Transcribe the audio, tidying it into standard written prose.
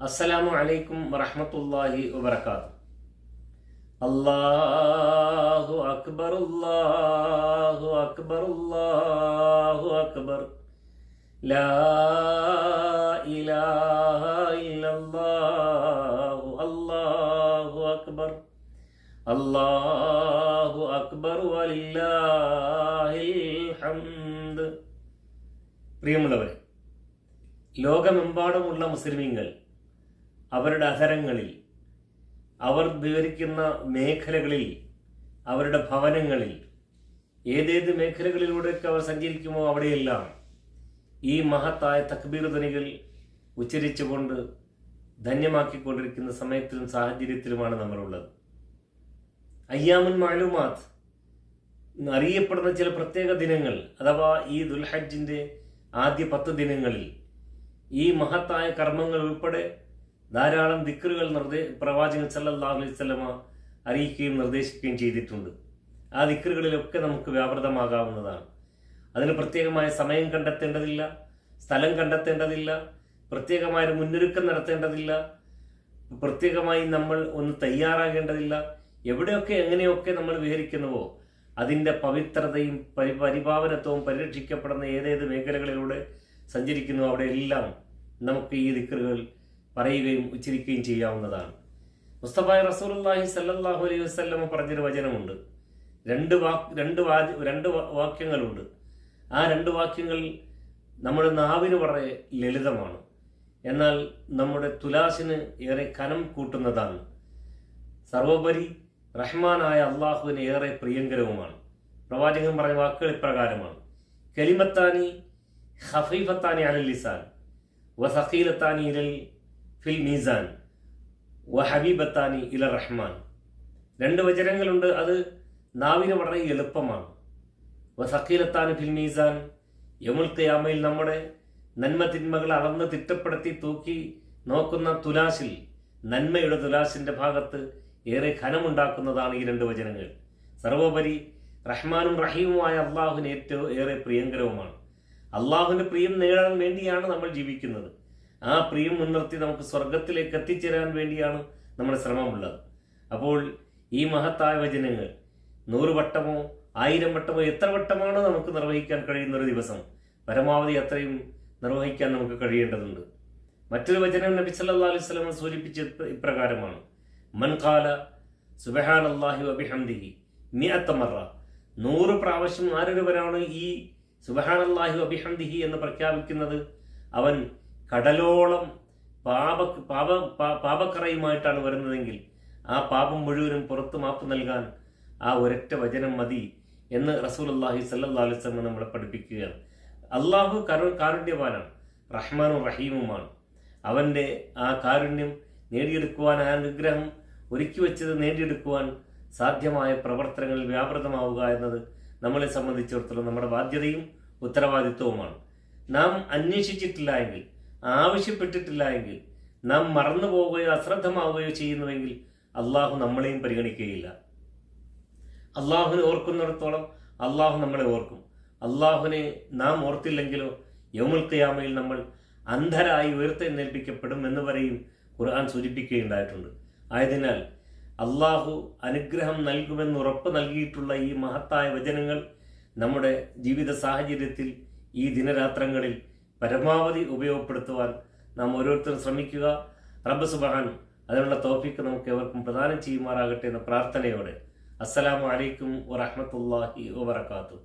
അസ്സലാമു അലൈക്കും വറഹ്മത്തുള്ളാഹി വബറകാതുഹു. അല്ലാഹു അക്ബർ അല്ലാഹു അക്ബർ അല്ലാഹു അക്ബർ ലാ ഇലാഹ ഇല്ലല്ലാഹു അല്ലാഹു അക്ബർ അല്ലാഹു അക്ബർ വലില്ലാഹിൽ ഹംദ്. പ്രിയമുള്ളവരെ, ലോകമെമ്പാടുമുള്ള മുസ്ലിമീങ്ങൾ അവരുടെ അധരങ്ങളിൽ, അവർ വിവരിക്കുന്ന മേഖലകളിൽ, അവരുടെ ഭവനങ്ങളിൽ, ഏതേത് മേഖലകളിലൂടെയൊക്കെ അവർ സഞ്ചരിക്കുമോ അവിടെയെല്ലാം ഈ മഹത്തായ തക്ബീർ ധ്വനികൾ ഉച്ചരിച്ചുകൊണ്ട് ധന്യമാക്കിക്കൊണ്ടിരിക്കുന്ന സമയത്തിലും സാഹചര്യത്തിലുമാണ് നമ്മളുള്ളത്. അയ്യാമുൻ മഅലൂമാത്ത് അറിയപ്പെടുന്ന ചില പ്രത്യേക ദിനങ്ങൾ, അഥവാ ഈ ദുൽഹജ്ജിൻ്റെ ആദ്യ 10 ദിനങ്ങളിൽ ഈ മഹത്തായ കർമ്മങ്ങൾ ഉൾപ്പെടെ ധാരാളം ദിക്റുകൾ പ്രവാചകൻ സല്ലല്ലാഹു അലൈഹി വസല്ലമ അറിയിക്കുകയും നിർദ്ദേശിക്കുകയും ചെയ്തിട്ടുണ്ട്. ആ ദിക്റുകളിലൊക്കെ നമുക്ക് വ്യാപൃതമാകാവുന്നതാണ്. അതിന് പ്രത്യേകമായ സമയം കണ്ടെത്തേണ്ടതില്ല, സ്ഥലം കണ്ടെത്തേണ്ടതില്ല, പ്രത്യേകമായൊരു മുന്നൊരുക്കം നടത്തേണ്ടതില്ല, പ്രത്യേകമായി നമ്മൾ ഒന്ന് തയ്യാറാകേണ്ടതില്ല. എവിടെയൊക്കെ എങ്ങനെയൊക്കെ നമ്മൾ വിഹരിക്കുന്നുവോ അതിൻ്റെ പവിത്രതയും പരിപാവനത്വവും പരിരക്ഷിക്കപ്പെടുന്ന ഏതേത് മേഖലകളിലൂടെ സഞ്ചരിക്കുന്നു അവിടെയെല്ലാം നമുക്ക് ഈ ദിക്റുകൾ പറയുകയും ഉച്ചരിക്കുകയും ചെയ്യാവുന്നതാണ്. മുസ്തഫ റസൂലുള്ളാഹി സ്വല്ലല്ലാഹു അലൈഹി വസല്ലമ പറഞ്ഞൊരു വചനമുണ്ട്. രണ്ട് വാക്യങ്ങളുണ്ട്. ആ 2 വാക്യങ്ങൾ നമ്മുടെ നാവിന് വളരെ ലളിതമാണ്, എന്നാൽ നമ്മുടെ തുലാസിന് ഏറെ കനം കൂട്ടുന്നതാണ്. സർവോപരി റഹ്മാനായ അള്ളാഹുവിന് ഏറെ പ്രിയങ്കരവുമാണ്. പ്രവാചകൻ പറഞ്ഞ വാക്കുകൾ ഇപ്രകാരമാണ്: കലിമത്താനി ഖഫീഫത്താനി അലൽ ലിസാൻ വസഖീലത്താനി ഫിൽ മീസാൻ വഹബീബത്താനി ഇല റഹ്മാൻ. 2 വചനങ്ങളുണ്ട്, അത് നാവിന് വളരെ എളുപ്പമാണ്. വസഖീലത്താനി ഫിൽ മീസാൻ, യൗമുൽ ഖിയാമയിൽ നമ്മുടെ നന്മ തിന്മകൾ അളന്ന് തിട്ടപ്പെടുത്തി തൂക്കി നോക്കുന്ന തുലാസിൽ, നന്മയുടെ തുലാസിന്റെ ഭാഗത്ത് ഏറെ ഖനമുണ്ടാക്കുന്നതാണ് ഈ 2 വചനങ്ങൾ. സർവോപരി റഹ്മാനും റഹീമുമായ അള്ളാഹുവിന് ഏറെ പ്രിയങ്കരവുമാണ്. അള്ളാഹുവിന്റെ പ്രിയം നേടാൻ വേണ്ടിയാണ് നമ്മൾ ജീവിക്കുന്നത്. ആ പ്രിയം മുൻനിർത്തി നമുക്ക് സ്വർഗത്തിലേക്ക് എത്തിച്ചേരാൻ വേണ്ടിയാണ് നമ്മുടെ ശ്രമമുള്ളത്. അപ്പോൾ ഈ മഹത്തായ വചനങ്ങൾ 100 വട്ടമോ 1000 വട്ടമോ എത്ര വട്ടമാണോ നമുക്ക് നിർവഹിക്കാൻ കഴിയുന്ന ഒരു ദിവസം, പരമാവധി അത്രയും നിർവഹിക്കാൻ നമുക്ക് കഴിയേണ്ടതുണ്ട്. മറ്റൊരു വചനം നബി സല്ലല്ലാഹു അലൈഹി വസല്ലം സൂചിപ്പിച്ചത് ഇപ്രകാരമാണ്: മൻ ഖാല സുബ്ഹാനല്ലാഹി വബിഹംദിഹി 100 മറ. 100 പ്രാവശ്യം ആരൊരുവനാണ് ഈ സുബ്ഹാനല്ലാഹി വബിഹംദിഹി എന്ന് പ്രഖ്യാപിക്കുന്നത്, അവൻ കടലോളം പാപക്കറയുമായിട്ടാണ് വരുന്നതെങ്കിൽ ആ പാപം മുഴുവനും പുറത്തു മാപ്പ് നൽകാൻ ആ ഒരൊറ്റ വചനം മതി എന്ന് റസൂലുള്ളാഹി സ്വല്ലല്ലാഹു അലൈഹി വസല്ലം നമ്മളെ പഠിപ്പിക്കുകയാണ്. അള്ളാഹു കാരുണ്യവാനാണ്, റഹ്മാനും റഹീമുമാണ്. അവൻ്റെ ആ കാരുണ്യം നേടിയെടുക്കുവാൻ, ആ അനുഗ്രഹം ഒരുക്കി വെച്ചത് നേടിയെടുക്കുവാൻ സാധ്യമായ പ്രവർത്തനങ്ങളിൽ വ്യാപൃതമാവുക എന്നത് നമ്മളെ സംബന്ധിച്ചിടത്തോളം നമ്മുടെ ബാധ്യതയും ഉത്തരവാദിത്വവുമാണ്. നാം അന്വേഷിച്ചിട്ടില്ല എങ്കിൽ, ആവശ്യപ്പെട്ടിട്ടില്ല എങ്കിൽ, നാം മറന്നു പോവുകയോ അശ്രദ്ധമാവുകയോ ചെയ്യുന്നുവെങ്കിൽ അള്ളാഹു നമ്മളെയും പരിഗണിക്കുകയില്ല. അള്ളാഹുവിനെ ഓർക്കുന്നിടത്തോളം അള്ളാഹു നമ്മളെ ഓർക്കും. അള്ളാഹുവിനെ നാം ഓർത്തില്ലെങ്കിലോ യൗമുൽ ഖിയാമയിൽ നമ്മൾ അന്ധരായി ഉയർത്തെഴുന്നേൽപ്പിക്കപ്പെടും എന്ന് വരെയും ഖുർആൻ സൂചിപ്പിക്കുകയുണ്ടായിട്ടുണ്ട്. ആയതിനാൽ അള്ളാഹു അനുഗ്രഹം നൽകുമെന്ന് ഉറപ്പ് നൽകിയിട്ടുള്ള ഈ മഹത്തായ വചനങ്ങൾ നമ്മുടെ ജീവിത സാഹചര്യത്തിൽ ഈ ദിനരാത്രങ്ങളിൽ പരമാവധി ഉപയോഗപ്പെടുത്തുവാൻ നാം ഓരോരുത്തരും ശ്രമിക്കുക. റബ്ബ് സുബ്ഹാൻ അതിനുള്ള തൗഫീഖ് നമുക്ക് ഏവർക്കും പ്രദാനം ചെയ്യുമാറാകട്ടെ എന്ന പ്രാർത്ഥനയോടെ അസ്സലാമു അലൈക്കും വറഹ്മത്തുള്ളാഹി വബറകാതുഹു.